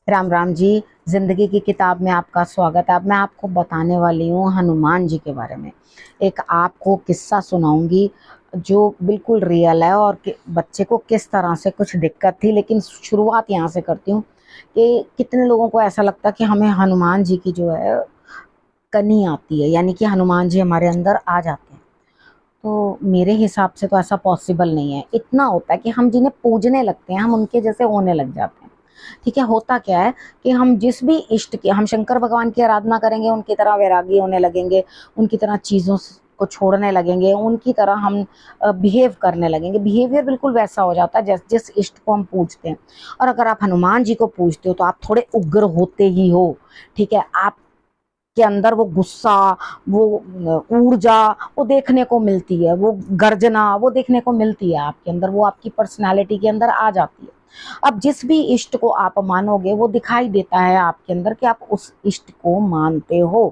राम राम जी। जिंदगी की किताब में आपका स्वागत है। अब मैं आपको बताने वाली हूँ हनुमान जी के बारे में। एक आपको किस्सा सुनाऊंगी जो बिल्कुल रियल है और बच्चे को किस तरह से कुछ दिक्कत थी। लेकिन शुरुआत यहाँ से करती हूँ कि कितने लोगों को ऐसा लगता है कि हमें हनुमान जी की जो है कनी आती है, यानी कि हनुमान जी हमारे अंदर आ जाते हैं। तो मेरे हिसाब से तो ऐसा पॉसिबल नहीं है। इतना होता है कि हम जिन्हें पूजने लगते हैं हम उनके जैसे होने लग जाते हैं। ठीक है, होता क्या है कि हम जिस भी इष्ट की, हम शंकर भगवान की आराधना करेंगे उनकी तरह वैरागी होने लगेंगे, उनकी तरह चीज़ों को छोड़ने लगेंगे, उनकी तरह हम बिहेव करने लगेंगे। बिहेवियर बिल्कुल वैसा हो जाता है जिस जिस इष्ट को हम पूजते हैं। और अगर आप हनुमान जी को पूजते हो तो आप थोड़े उग्र होते ही हो। ठीक है, आप के अंदर वो गुस्सा, वो ऊर्जा वो देखने को मिलती है, वो गर्जना वो देखने को मिलती है आपके अंदर, वो आपकी पर्सनालिटी के अंदर आ जाती है। अब जिस भी इष्ट को आप मानोगे वो दिखाई देता है आपके अंदर कि आप उस इष्ट को मानते हो।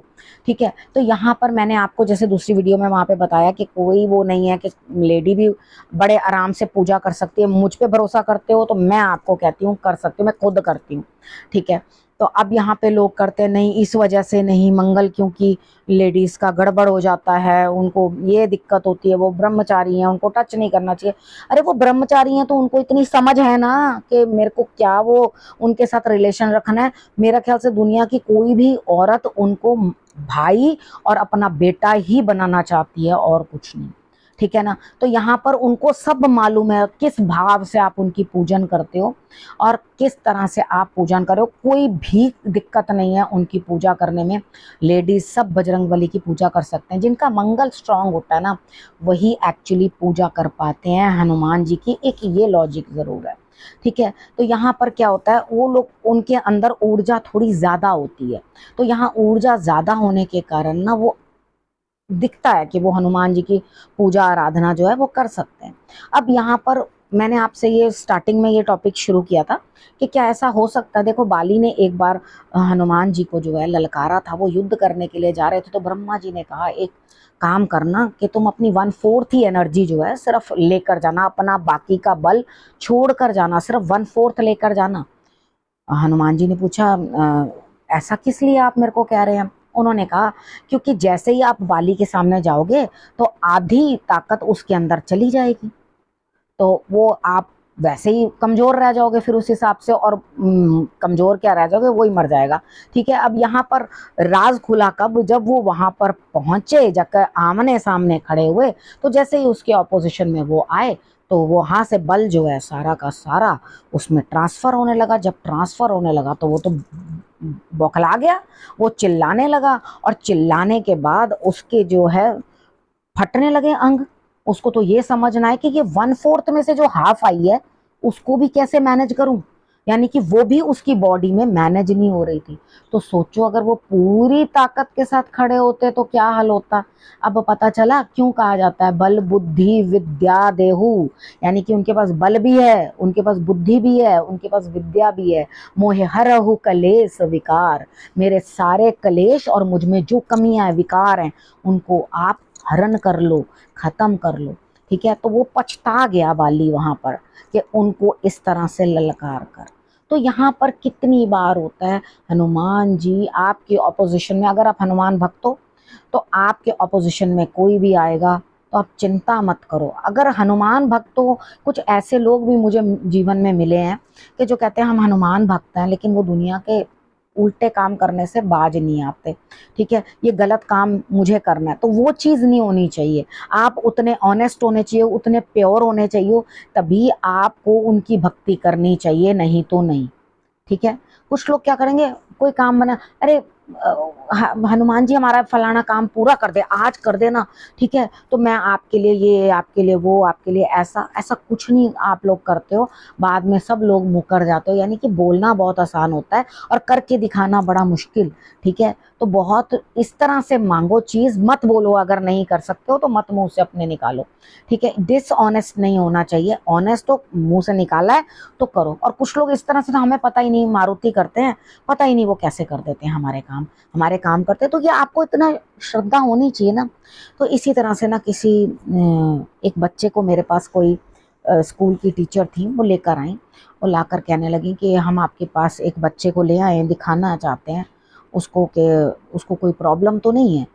ठीक है, तो यहाँ पर मैंने आपको जैसे दूसरी वीडियो में वहां पे बताया कि कोई वो नहीं है कि लेडी भी बड़े आराम से पूजा कर सकती है। मुझ पे भरोसा करते हो तो मैं आपको कहती हूँ कर सकती हूँ, मैं खुद करती हूँ। ठीक है, तो अब यहाँ पे लोग करते नहीं, इस वजह से नहीं मंगल, क्योंकि लेडीज का गड़बड़ हो जाता है, उनको ये दिक्कत होती है, वो ब्रह्मचारी हैं, उनको टच नहीं करना चाहिए। अरे वो ब्रह्मचारी हैं तो उनको इतनी समझ है ना कि मेरे को क्या वो उनके साथ रिलेशन रखना है। मेरा ख्याल से दुनिया की कोई भी औरत उनको भाई और अपना बेटा ही बनाना चाहती है और कुछ नहीं। ठीक है ना, तो यहाँ पर उनको सब मालूम है किस भाव से आप उनकी पूजन करते हो और किस तरह से आप पूजन करो। कोई भी दिक्कत नहीं है उनकी पूजा करने में। लेडीज सब बजरंगबली की पूजा कर सकते हैं, जिनका मंगल स्ट्रांग होता है ना वही एक्चुअली पूजा कर पाते हैं हनुमान जी की। एक ये लॉजिक जरूर है। ठीक है, तो यहाँ पर क्या होता है, वो लोग उनके अंदर ऊर्जा थोड़ी ज्यादा होती है। तो यहाँ ऊर्जा ज्यादा होने के कारण ना वो दिखता है कि वो हनुमान जी की पूजा आराधना जो है वो कर सकते हैं। अब यहाँ पर मैंने आपसे ये स्टार्टिंग में ये टॉपिक शुरू किया था कि क्या ऐसा हो सकता है। देखो, बाली ने एक बार हनुमान जी को जो है ललकारा था, वो युद्ध करने के लिए जा रहे थे, तो ब्रह्मा जी ने कहा एक काम करना कि तुम अपनी 1/4 ही एनर्जी जो है सिर्फ लेकर जाना, अपना बाकी का बल छोड़ कर जाना, सिर्फ 1/4 लेकर जाना। हनुमान जी ने पूछा ऐसा किस लिए आप मेरे को कह रहे हैं। उन्होंने कहा क्योंकि जैसे ही आप वाली के सामने जाओगे तो आधी ताकत उसके अंदर चली जाएगी, तो वो आप वैसे ही कमजोर रह जाओगे फिर उस हिसाब से, और कमजोर क्या रह जाओगे, वो ही मर जाएगा। ठीक है, अब यहाँ पर राज खुला कब, जब वो वहां पर पहुंचे, जाकर आमने सामने खड़े हुए, तो जैसे ही उसके ऑपोजिशन में वो आए तो वहां से बल जो है सारा का सारा उसमें ट्रांसफर होने लगा। जब ट्रांसफर होने लगा तो वो तो बौखला गया, वो चिल्लाने लगा, और चिल्लाने के बाद उसके जो है फटने लगे अंग। उसको तो ये समझना है कि ये 1/4 में से जो हाफ आई है उसको भी कैसे मैनेज करूं, यानी कि वो भी उसकी बॉडी में मैनेज नहीं हो रही थी। तो सोचो अगर वो पूरी ताकत के साथ खड़े होते तो क्या हाल होता। अब पता चला क्यों कहा जाता है बल बुद्धि विद्या देहु, यानी कि उनके पास बल भी है, उनके पास बुद्धि भी है, उनके पास विद्या भी है। मोहे हरहु कलेश विकार, मेरे सारे कलेश और मुझ में जो कमियां विकार हैं उनको आप हरण कर लो, खत्म कर लो। ठीक है, तो वो पछता गया बाली वहां पर कि उनको इस तरह से ललकार कर। तो यहाँ पर कितनी बार होता है हनुमान जी आपके ऑपोजिशन में, अगर आप हनुमान भक्त हो तो आपके ऑपोजिशन में कोई भी आएगा तो आप चिंता मत करो। अगर हनुमान भक्त हो, कुछ ऐसे लोग भी मुझे जीवन में मिले हैं कि जो कहते हैं हम हनुमान भक्त हैं लेकिन वो दुनिया के उल्टे काम करने से बाज नहीं आते। ठीक है, ये गलत काम मुझे करना है, तो वो चीज़ नहीं होनी चाहिए। आप उतने ऑनेस्ट होने चाहिए, उतने प्योर होने चाहिए, तभी आपको उनकी भक्ति करनी चाहिए, नहीं तो नहीं। ठीक है, कुछ लोग क्या करेंगे, कोई काम बना, अरे हनुमान जी हमारा फलाना काम पूरा कर दे, आज कर देना। ठीक है, तो मैं आपके लिए ये, आपके लिए वो, आपके लिए ऐसा, ऐसा कुछ नहीं आप लोग करते हो। बाद में सब लोग मुकर जाते हो, यानी कि बोलना बहुत आसान होता है और करके दिखाना बड़ा मुश्किल। ठीक है, तो बहुत इस तरह से मांगो चीज, मत बोलो अगर नहीं कर सकते हो तो मत मुंह से अपने निकालो। ठीक है, डिसऑनेस्ट नहीं होना चाहिए, ऑनेस्ट हो, मुंह से निकाला है तो करो। और कुछ लोग इस तरह से तो हमें पता ही नहीं, मारुति करते हैं, पता ही नहीं वो कैसे कर देते हैं हमारे काम करते हैं। तो ये आपको इतना श्रद्धा होनी चाहिए ना। तो इसी तरह से ना किसी एक बच्चे को मेरे पास कोई स्कूल की टीचर थी, वो लेकर आई वो लाकर कहने लगी कि हम आपके पास एक बच्चे को ले आए हैं, दिखाना चाहते हैं उसको कि उसको कोई प्रॉब्लम तो नहीं है।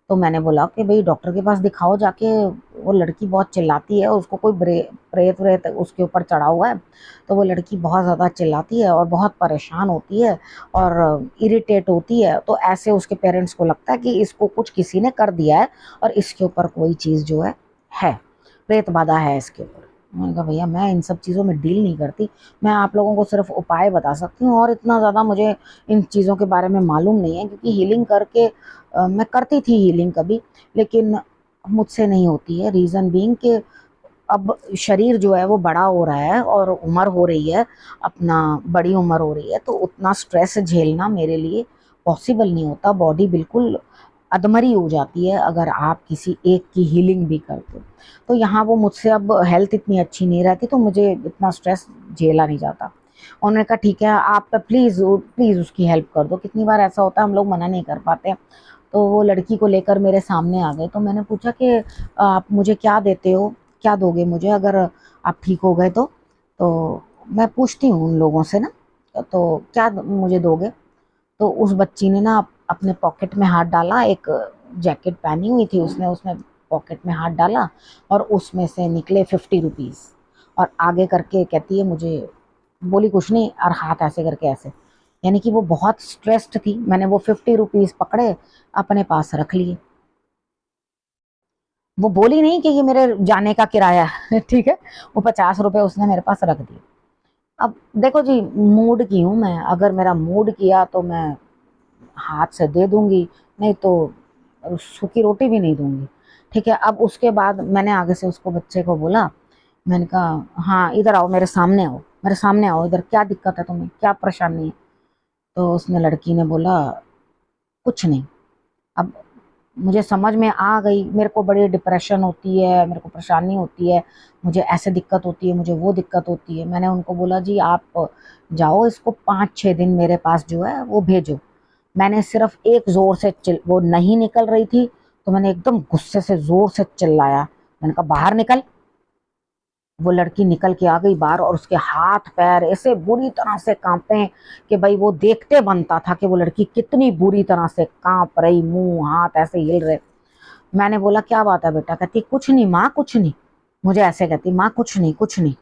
तो मैंने बोला कि भाई डॉक्टर के पास दिखाओ जाके, वो लड़की बहुत चिल्लाती है, उसको कोई प्रेत व्रेत उसके ऊपर चढ़ा हुआ है। तो वो लड़की बहुत ज़्यादा चिल्लाती है और बहुत परेशान होती है और इरिटेट होती है। तो ऐसे उसके पेरेंट्स को लगता है कि इसको कुछ किसी ने कर दिया है और इसके ऊपर कोई चीज़ जो है प्रेत बाधा है इसके ऊपर। मैंने कहा भैया मैं इन सब चीज़ों में डील नहीं करती, मैं आप लोगों को सिर्फ उपाय बता सकती हूँ और इतना ज़्यादा मुझे इन चीज़ों के बारे में मालूम नहीं है, क्योंकि हीलिंग करके मैं करती थी हीलिंग कभी, लेकिन मुझसे नहीं होती है। रीज़न बीइंग कि अब शरीर जो है वो बड़ा हो रहा है और उम्र हो रही है, अपना बड़ी उम्र हो रही है, तो उतना स्ट्रेस झेलना मेरे लिए पॉसिबल नहीं होता। बॉडी बिल्कुल अधमरी हो जाती है अगर आप किसी एक की हीलिंग भी करते हो। तो यहाँ वो मुझसे अब हेल्थ इतनी अच्छी नहीं रहती, तो मुझे इतना स्ट्रेस झेला नहीं जाता। उन्होंने कहा ठीक है आप प्लीज़ प्लीज़ उसकी हेल्प कर दो। कितनी बार ऐसा होता है हम लोग मना नहीं कर पाते। तो वो लड़की को लेकर मेरे सामने आ गए। तो मैंने पूछा कि आप मुझे क्या देते हो, क्या दोगे मुझे अगर आप ठीक हो गए तो? तो मैं पूछती हूँ उन लोगों से ना, तो क्या मुझे दोगे? तो उस बच्ची ने ना अपने पॉकेट में हाथ डाला, एक जैकेट पहनी हुई थी उसने, उसमें पॉकेट में हाथ डाला और उसमें से निकले 50 रुपीज़ और आगे करके कहती है मुझे, बोली कुछ नहीं और हाथ ऐसे करके ऐसे, यानी कि वो बहुत स्ट्रेस्ड थी। मैंने वो 50 रुपीज़ पकड़े, अपने पास रख लिए। वो बोली नहीं कि ये मेरे जाने का किराया है ठीक है, वो 50 रुपए उसने मेरे पास रख दिए। अब देखो जी, मूड की हूँ मैं, अगर मेरा मूड किया तो मैं हाथ से दे दूंगी, नहीं तो सूखी रोटी भी नहीं दूंगी। ठीक है, अब उसके बाद मैंने आगे से उसको बच्चे को बोला, मैंने कहा हाँ इधर आओ, मेरे सामने आओ, मेरे सामने आओ इधर, क्या दिक्कत है तुम्हें, क्या परेशानी है? तो उसने लड़की ने बोला कुछ नहीं। अब मुझे समझ में आ गई, मेरे को बड़ी डिप्रेशन होती है, मेरे को परेशानी होती है, मुझे ऐसे दिक्कत होती है, मुझे वो दिक्कत होती है। मैंने उनको बोला जी आप जाओ, इसको 5-6 दिन मेरे पास जो है वो भेजो। मैंने सिर्फ एक जोर से वो नहीं निकल रही थी, तो मैंने एकदम गुस्से से जोर से चिल्लाया, मैंने कहा बाहर निकल। वो लड़की निकल के आ गई बाहर और उसके हाथ पैर ऐसे बुरी तरह से कांपे कि भाई वो देखते बनता था कि वो लड़की कितनी बुरी तरह से कांप रही, मुंह हाथ ऐसे हिल रहे। मैंने बोला क्या बात है बेटा? कहती कुछ नहीं माँ, कुछ नहीं। मुझे ऐसे कहती माँ कुछ नहीं, कुछ नहीं।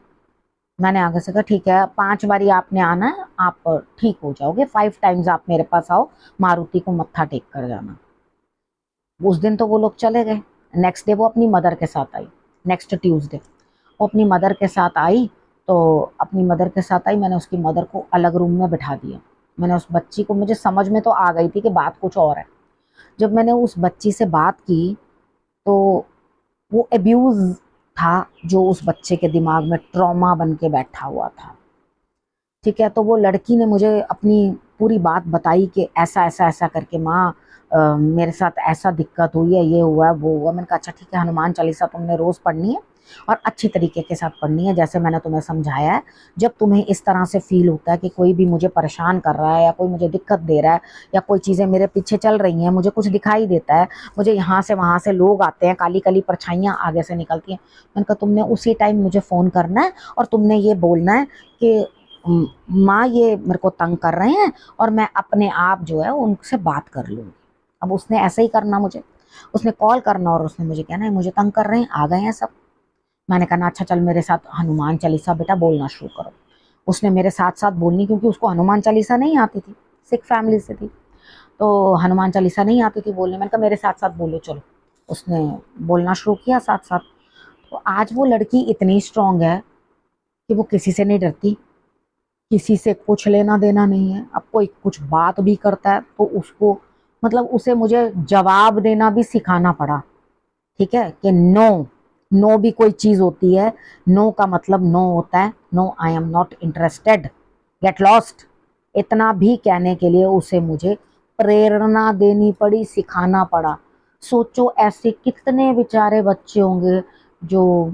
मैंने आगे से कहा ठीक है 5 बारी आपने आना है, आप ठीक हो जाओगे, 5 टाइम्स आप मेरे पास आओ, मारुति को मत्था टेक कर जाना। उस दिन तो वो लोग चले गए। नेक्स्ट डे वो अपनी मदर के साथ आई, नेक्स्ट ट्यूसडे वो अपनी मदर के साथ आई। तो अपनी मदर के साथ आई, मैंने उसकी मदर को अलग रूम में बिठा दिया। मैंने उस बच्ची को, मुझे समझ में तो आ गई थी कि बात कुछ और है। जब मैंने उस बच्ची से बात की तो वो एब्यूज था जो उस बच्चे के दिमाग में ट्रॉमा बन के बैठा हुआ था। ठीक है, तो वो लड़की ने मुझे अपनी पूरी बात बताई कि ऐसा ऐसा ऐसा करके माँ मेरे साथ ऐसा दिक्कत हुई है, ये हुआ है वो हुआ। मैंने कहा अच्छा ठीक है, हनुमान चालीसा तुमने रोज़ पढ़नी है और अच्छी तरीके के साथ पढ़नी है जैसे मैंने तुम्हें समझाया है। जब तुम्हें इस तरह से फील होता है कि कोई भी मुझे परेशान कर रहा है या कोई मुझे दिक्कत दे रहा है या कोई चीज़ें मेरे पीछे चल रही हैं, मुझे कुछ दिखाई देता है, मुझे यहाँ से वहाँ से लोग आते हैं, काली काली परछाइयाँ आगे से निकलती हैं, मैंने कहा तुमने उसी टाइम मुझे फ़ोन करना है और तुमने ये बोलना है कि माँ ये मेरे को तंग कर रहे हैं और मैं अपने आप जो है उनसे बात कर लूँगी। अब उसने ऐसे ही करना, मुझे उसने कॉल करना और उसने मुझे कहना है मुझे तंग कर रहे हैं, आ गए हैं सब। मैंने कहा अच्छा चल मेरे साथ हनुमान चालीसा बेटा बोलना शुरू करो। उसने मेरे साथ साथ बोलनी, क्योंकि उसको हनुमान चालीसा नहीं आती थी, सिख फैमिली से थी, तो हनुमान चालीसा नहीं आती थी बोलने। मैंने कहा मेरे साथ साथ बोलो चलो। उसने बोलना शुरू किया साथ साथ। तो आज वो लड़की इतनी स्ट्रांग है कि वो किसी से नहीं डरती, किसी से कुछ लेना देना नहीं है। अब कोई कुछ बात भी करता है तो उसको, मतलब उसे मुझे जवाब देना भी सिखाना पड़ा। ठीक है, कि नो, नो भी कोई चीज होती है, नो का मतलब नो होता है, no I am not interested, get lost. इतना भी कहने के लिए उसे मुझे प्रेरणा देनी पड़ी, सिखाना पड़ा। सोचो ऐसे कितने बेचारे बच्चे होंगे जो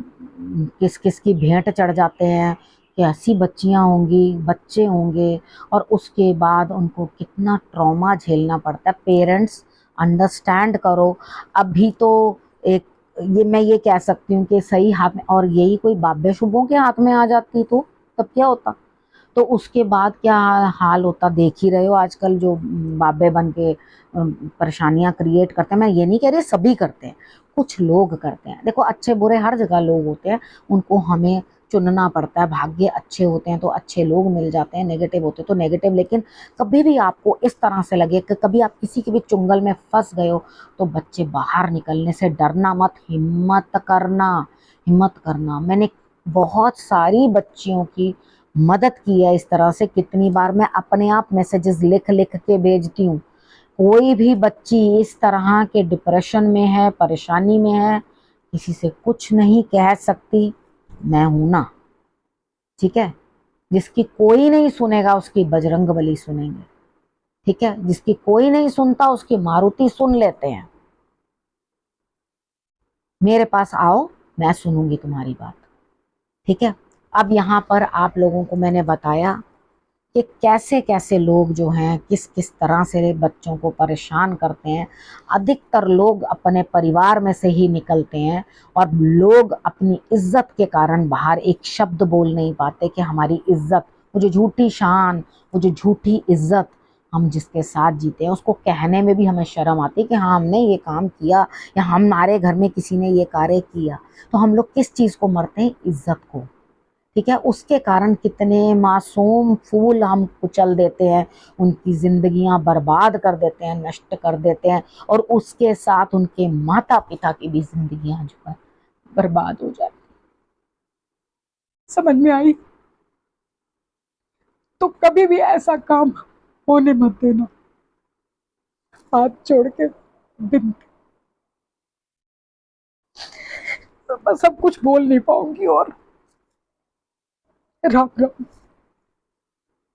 किस किस की भेंट चढ़ जाते हैं, कैसी बच्चियां होंगी, बच्चे होंगे, और उसके बाद उनको कितना ट्रॉमा झेलना पड़ता है। पेरेंट्स अंडरस्टैंड करो। अभी तो एक, ये मैं ये कह सकती हूँ कि सही हाथ में, और यही कोई बाबे शुभों के हाथ में आ जाती तो तब क्या होता? तो उसके बाद क्या हाल होता देख ही रहे हो। आजकल जो बाबे बन के परेशानियां क्रिएट करते हैं, मैं ये नहीं कह रही सभी करते हैं, कुछ लोग करते हैं। देखो अच्छे बुरे हर जगह लोग होते हैं, उनको हमें चुनना पड़ता है। भाग्य अच्छे होते हैं तो अच्छे लोग मिल जाते हैं, नेगेटिव होते हैं तो नेगेटिव। लेकिन कभी भी आपको इस तरह से लगे कि कभी आप किसी के भी चुंगल में फंस गए हो, तो बच्चे बाहर निकलने से डरना मत, हिम्मत करना, हिम्मत करना। मैंने बहुत सारी बच्चियों की मदद की है इस तरह से। कितनी बार मैं अपने आप मैसेजेस लिख लिख के भेजती हूँ। कोई भी बच्ची इस तरह के डिप्रेशन में है, परेशानी में है, किसी से कुछ नहीं कह सकती, मैं हूं ना, ठीक है। जिसकी कोई नहीं सुनेगा उसकी बजरंगबली सुनेंगे, ठीक है। जिसकी कोई नहीं सुनता उसकी मारुति सुन लेते हैं। मेरे पास आओ, मैं सुनूंगी तुम्हारी बात, ठीक है। अब यहाँ पर आप लोगों को मैंने बताया कि कैसे कैसे लोग जो हैं किस किस तरह से बच्चों को परेशान करते हैं। अधिकतर लोग अपने परिवार में से ही निकलते हैं, और लोग अपनी इज्जत के कारण बाहर एक शब्द बोल नहीं पाते कि हमारी इज्जत, वो जो झूठी शान, वो जो झूठी इज्जत, हम जिसके साथ जीते हैं उसको कहने में भी हमें शर्म आती है कि हाँ हमने ये काम किया, या हमारे घर में किसी ने ये कार्य किया। तो हम लोग किस चीज़ को मरते हैं? इज्जत को, ठीक है। उसके कारण कितने मासूम फूल हम कुचल देते हैं, उनकी जिंदगियां बर्बाद कर देते हैं, नष्ट कर देते हैं, और उसके साथ उनके माता पिता की भी जिंदगियां जो है बर्बाद हो जाती। समझ में आई? तो कभी भी ऐसा काम होने मत देना, हाथ जोड़ के बिनती। तो मैं सब कुछ बोल नहीं पाऊंगी, और राम राम।